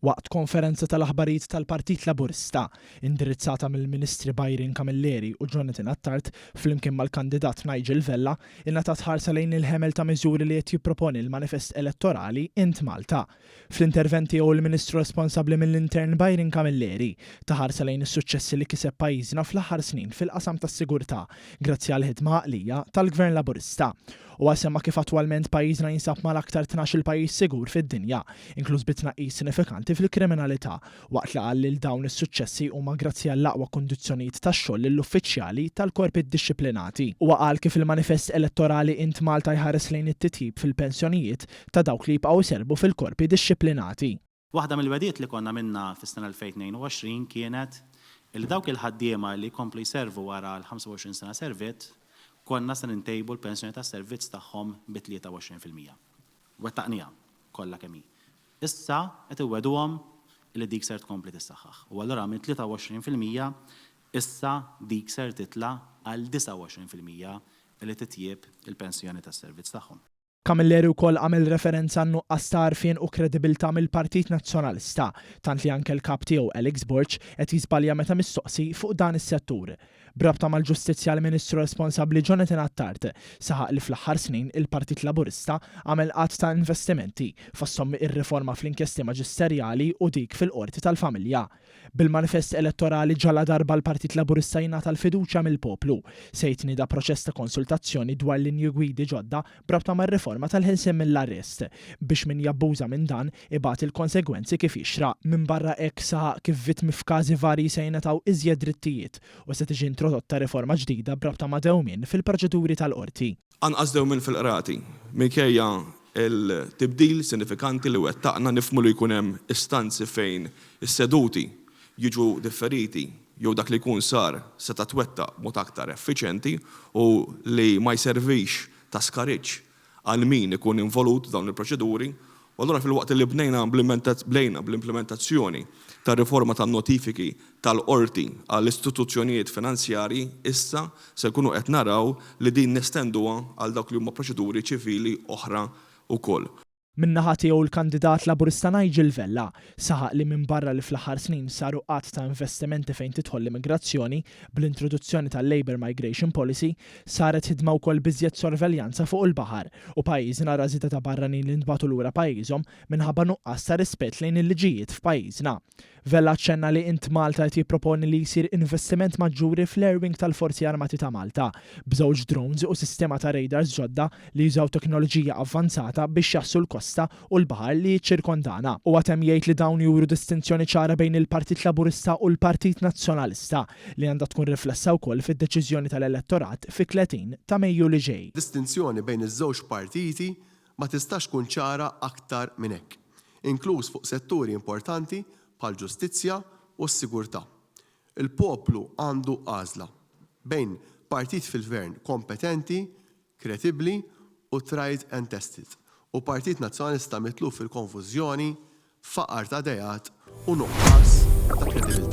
Waqt konferenza tal-aħbarijiet tal-Partit Laburista, indirizzata mill-Ministri Byron Camilleri u Jonathan Attard flimkien mal-kandidat Nigel Vella, ingħatat ħarsa lejn il-ħemel ta' miżuri li qed jipproponi l-manifest elettorali Int Malta. Fl-interventi jew il-Ministru responsabbli mill-Intern Byron Camilleri taħarsa lejn is-suċċessi li kiseb pajjiżna fl-aħħar snin fil-qasam tas-sigurtà grazzi għal ħidma għaqlija tal-Gvern Laburista. U għasemma kif attwalment pajjiżna jinsab mal-aktar 12 pajjiż sigur fid-dinja, inkluż bitnaqqis sinifikanti fil-kriminalità, waqt li qal li dawn is-suċċessi huma grazzi għall-aqwa kundizzjonijiet tax-xogħol lill-uffiċjali tal-korpi ddixxiplinati. U qal kif il-manifest elettorali Int Malta jħares lejn it-titjib fil-pensjonijiet ta' dawk li jibqgħu jserbu fil-korpi dixxiplinati. Waħda mill-wedijiet li konna minna fis-sena 2022 kienet il dawk il-ħaddiema li jkomplu jservu wara l-25 sena servizz konna se nintejbu l-pensjoni ta' servizz tagħhom bi 23%. Wettaqnija kollha kemm hi. Issa qed iweduhom li dik ser tkompli tissaħħaħ. U allura minn 23% issa dik ser titla' għal 29% li titjieb il-pensjoni tas-servizz tagħhom. Camilleri wkoll għamel referenza nuqqas tarfien u kredibilità mill-Partit Nazzjonalista, tant li anke l-kap tiegħu Alex Borch qed jiżbalja meta mistoqsi fuq dan is-settur. Brabta mal-ġustizzja l-Ministru responsabbli Jonathan Attard saħaq li fl-aħħar snin il-Partit Laburista għamel qatt ta' investimenti fosthom ir-riforma fl-inkjesti maġisterjali u dik fil-qorti tal-familja. Bil-manifest elettorali ġala darba l-Partit Laburista jingħata l-fiduċja mill-poplu se jitnieda proċess ta' konsultazzjoni dwar linji gwidi ġodda brabta mar-riforma tal-ħelsien mill-arrest biex min jabbuża minn dan ibagħat il-konsegwenzi kif jixraq. Minn barra hekk saħaq kif vittmi f'każi varji se jingħataw iżjed drittijiet u se tiġi introdotta riforma ġdida brabta ma' dewmien fil-proċeduri tal-qorti. Anqas dewmien fil-qrati, minkejja il-tibdil sinifikanti li wettaqna nifhmu li jkun hemm istanzi fejn is-seduti jiġu differiti jew dak li jkun sar seta' twettaq mod aktar effiċjenti u li ma jservix ta' skariġġ għal min ikun involut dawn il-proċeduri. U allura fil-waqt li bnejna bl-implementazzjoni ta' riforma ta' notifiki tal-qorti għall-istituzzjonijiet finanzjarji issa se jkunu qed naraw li din nestenduha għal dawk li huma proċeduri ċivili oħra wkoll. Min-naħa tiegħu l-kandidat Laburista Nigel Vella saħaq li minn barra li fl-aħħar snin saru qatt ta' investimenti fejn tidħol l-immigrazzjoni bl-introduzzjoni tal-Labour Migration Policy saret ħidma wkoll biżjed sorveljanza fuq il-baħar u pajjiżna rażita ta' barranin li ntbagħtu lura pajjiżhom minħabba nuqqas ta' rispett lejn il-liġijiet f'pajjiżna. Vella ċenna li Int Malta qed jipproponi li jsir investiment maġġuri fl-airwing tal-Forzi Armati ta' Malta b'żewġ drones u sistema ta' radars ġodda li jużaw teknoloġija avvanzata biex jassu l-kosta u l-baħar li jiċċirkondana. U għatem jgħid li dawn juru distinzjoni ċara bejn il-Partit Laburista u l-Partit Nazzjonalista li għandha tkun riflessa wkoll fid-deċiżjoni tal-elettorat fi 30 ta' Mejju li ġej. Distinzjoni bejn iż-żewġ partiti ma tistax tkun ċara aktar minn hekk, inkluż fuq setturi importanti bħal ġustizzja u s-sigurtà. Il-poplu għandu għażla bejn partit fil-gvern kompetenti, kredibbli u tried and tested u Partit Nazzjonalista mitlu fil-konfużjoni, faqar ta' dejat u nuqqas ta' kredibilità.